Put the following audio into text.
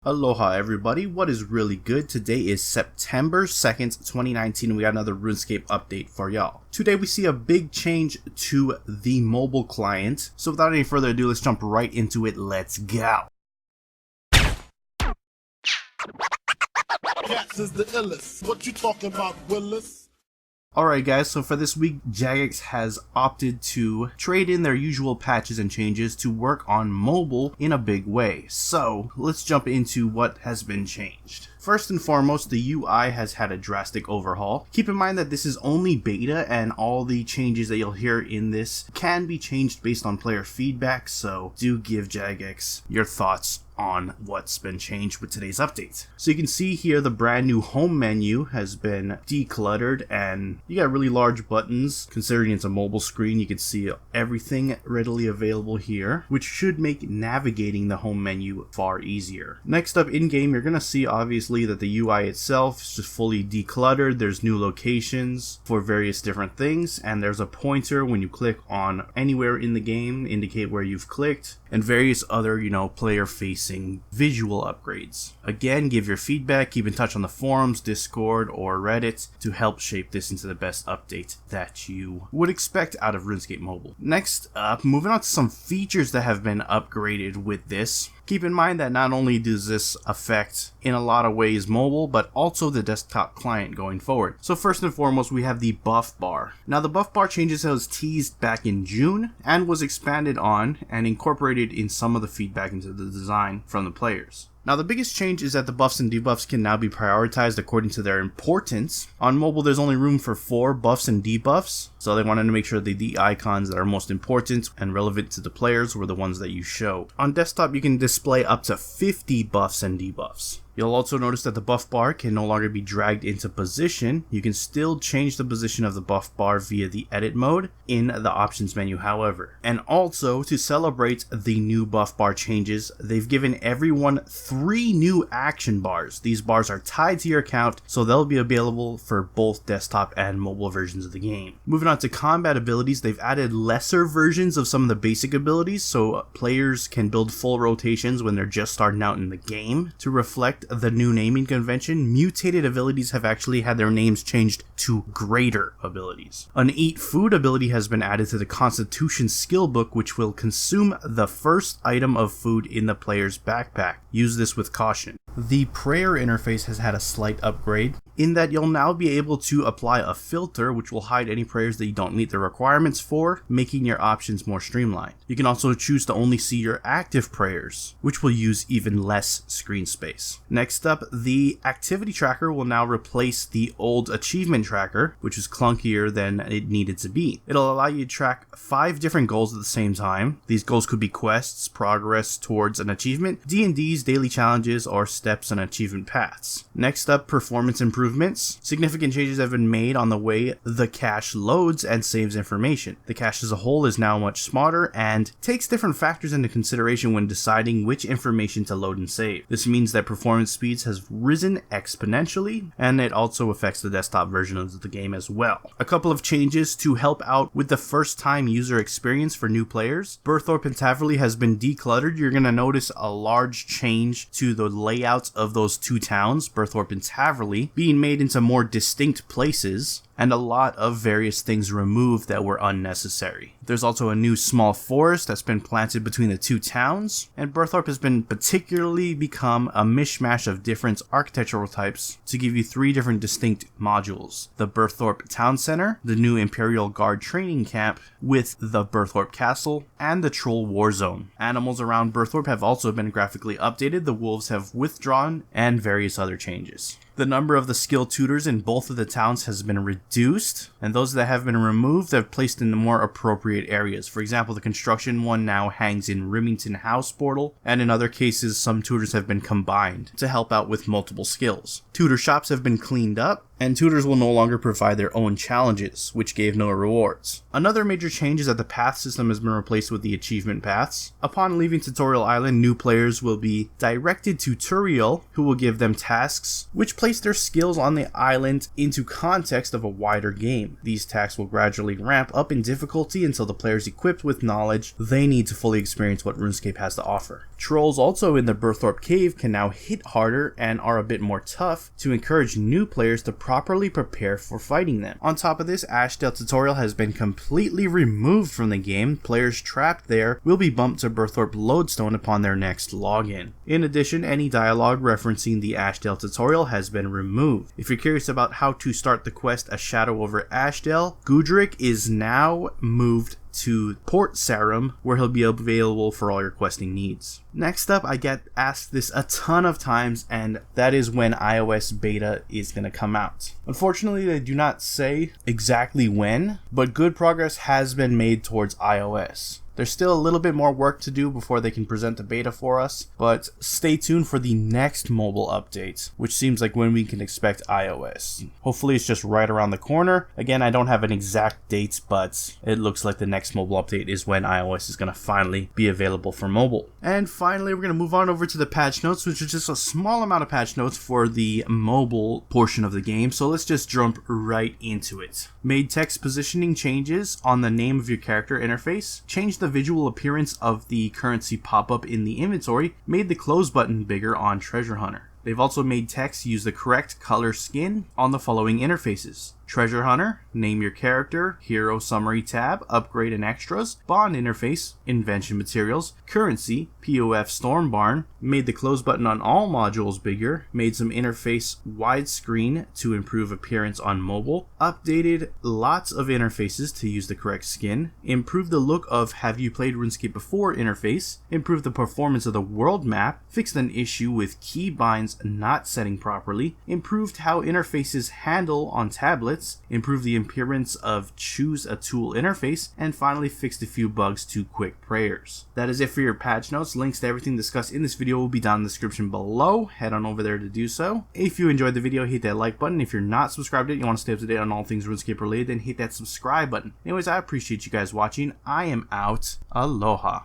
Aloha everybody, what is really good? Today is September 2nd, 2019 and we got another RuneScape update for y'all. Today we see a big change to the mobile client, so without any further ado, let's jump right into it. Let's go! Cats is the illest. What you talking about, Willis? Alright guys, so for this week, Jagex has opted to trade in their usual patches and changes to work on mobile in a big way. So, let's jump into what has been changed. First and foremost, the UI has had a drastic overhaul. Keep in mind that this is only beta and all the changes that you'll hear in this can be changed based on player feedback, so do give Jagex your thoughts on what's been changed with today's update. So you can see here the brand new home menu has been decluttered and you got really large buttons. Considering it's a mobile screen, you can see everything readily available here, which should make navigating the home menu far easier. Next up in game, you're gonna see obviously that the UI itself is just fully decluttered. There's new locations for various different things, and there's a pointer when you click on anywhere in the game, indicate where you've clicked, and various other, player facing visual upgrades. Again, give your feedback, keep in touch on the forums, Discord, or Reddit to help shape this into the best update that you would expect out of RuneScape Mobile. Next up, moving on to some features that have been upgraded with this. Keep in mind that not only does this affect in a lot of ways mobile, but also the desktop client going forward. So first and foremost, we have the buff bar. Now the buff bar changes was teased back in June and was expanded on and incorporated in some of the feedback into the design from the players. Now the biggest change is that the buffs and debuffs can now be prioritized according to their importance. On mobile there's only room for 4 buffs and debuffs, so they wanted to make sure that the icons that are most important and relevant to the players were the ones that you show. On desktop you can display up to 50 buffs and debuffs. You'll also notice that the buff bar can no longer be dragged into position. You can still change the position of the buff bar via the edit mode in the options menu, however. And also, to celebrate the new buff bar changes, they've given everyone 3 new action bars. These bars are tied to your account, so they'll be available for both desktop and mobile versions of the game. Moving on to combat abilities, they've added lesser versions of some of the basic abilities, so players can build full rotations when they're just starting out in the game. To reflect the new naming convention, mutated abilities have actually had their names changed to greater abilities. An eat food ability has been added to the Constitution skill book, which will consume the first item of food in the player's backpack. Use this with caution. The prayer interface has had a slight upgrade in that you'll now be able to apply a filter which will hide any prayers that you don't meet the requirements for, making your options more streamlined. You can also choose to only see your active prayers, which will use even less screen space. Next up, the activity tracker will now replace the old achievement tracker, which is clunkier than it needed to be. It'll allow you to track 5 different goals at the same time. These goals could be quests, progress towards an achievement, D&Ds, daily challenges, or steps and achievement paths. Next up, performance improvements. Significant changes have been made on the way the cache loads and saves information. The cache as a whole is now much smarter and takes different factors into consideration when deciding which information to load and save. This means that performance speeds has risen exponentially, and it also affects the desktop version of the game as well. A couple of changes to help out with the first time user experience for new players. Berthorpe and Taverley has been decluttered. You're going to notice a large change to the layout of those 2 towns, Berthorpe and Taverley, being made into more distinct places, and a lot of various things removed that were unnecessary. There's also a new small forest that's been planted between the 2 towns, and Berthorpe has been particularly become a mishmash of different architectural types to give you 3 different distinct modules. The Berthorpe Town Center, the new Imperial Guard training camp with the Berthorpe Castle, and the Troll War Zone. Animals around Berthorpe have also been graphically updated, the wolves have withdrawn, and various other changes. The number of the skill tutors in both of the towns has been reduced, and those that have been removed have placed in the more appropriate areas. For example, the construction one now hangs in Remington House Portal, and in other cases some tutors have been combined to help out with multiple skills. Tutor shops have been cleaned up, and tutors will no longer provide their own challenges, which gave no rewards. Another major change is that the path system has been replaced with the achievement paths. Upon leaving Tutorial Island, new players will be directed to Turiel, who will give them tasks which place their skills on the island into context of a wider game. These tasks will gradually ramp up in difficulty until the player is equipped with knowledge they need to fully experience what RuneScape has to offer. Trolls also in the Berthorpe Cave can now hit harder and are a bit more tough to encourage new players to properly prepare for fighting them. On top of this, Ashdale Tutorial has been completely removed from the game. Players trapped there will be bumped to Berthorpe Lodestone upon their next login. In addition, any dialogue referencing the Ashdale tutorial has been removed. If you're curious about how to start the quest A Shadow over Ashdale, Gudrick is now moved to Port Sarum, where he'll be available for all your questing needs. Next up, I get asked this a ton of times, and that is when iOS beta is going to come out. Unfortunately, they do not say exactly when, but good progress has been made towards iOS. There's still a little bit more work to do before they can present the beta for us, but stay tuned for the next mobile update, which seems like when we can expect iOS. Hopefully it's just right around the corner. Again, I don't have an exact date, but it looks like the next mobile update is when iOS is going to finally be available for mobile. And finally, we're going to move on over to the patch notes, which is just a small amount of patch notes for the mobile portion of the game, so let's just jump right into it. Made text positioning changes on the name of your character interface, changed the visual appearance of the currency pop-up in the inventory, made the close button bigger on Treasure Hunter. They've also made text use the correct color skin on the following interfaces: Treasure Hunter, Name Your Character, Hero Summary tab, Upgrade and Extras, Bond interface, Invention Materials, Currency, POF Storm Barn, made the close button on all modules bigger, made some interface widescreen to improve appearance on mobile, updated lots of interfaces to use the correct skin, improved the look of Have You Played RuneScape Before interface, improved the performance of the world map, fixed an issue with keybinds not setting properly, improved how interfaces handle on tablets, improved the appearance of Choose a Tool interface, and finally fixed a few bugs to quick prayers. That is it for your patch notes. Links to everything discussed in this video will be down in the description below. Head on over there to do so. If you enjoyed the video, hit that like button. If you're not subscribed yet, you want to stay up to date on all things RuneScape related, then hit that subscribe button. Anyways, I appreciate you guys watching. I am out. Aloha.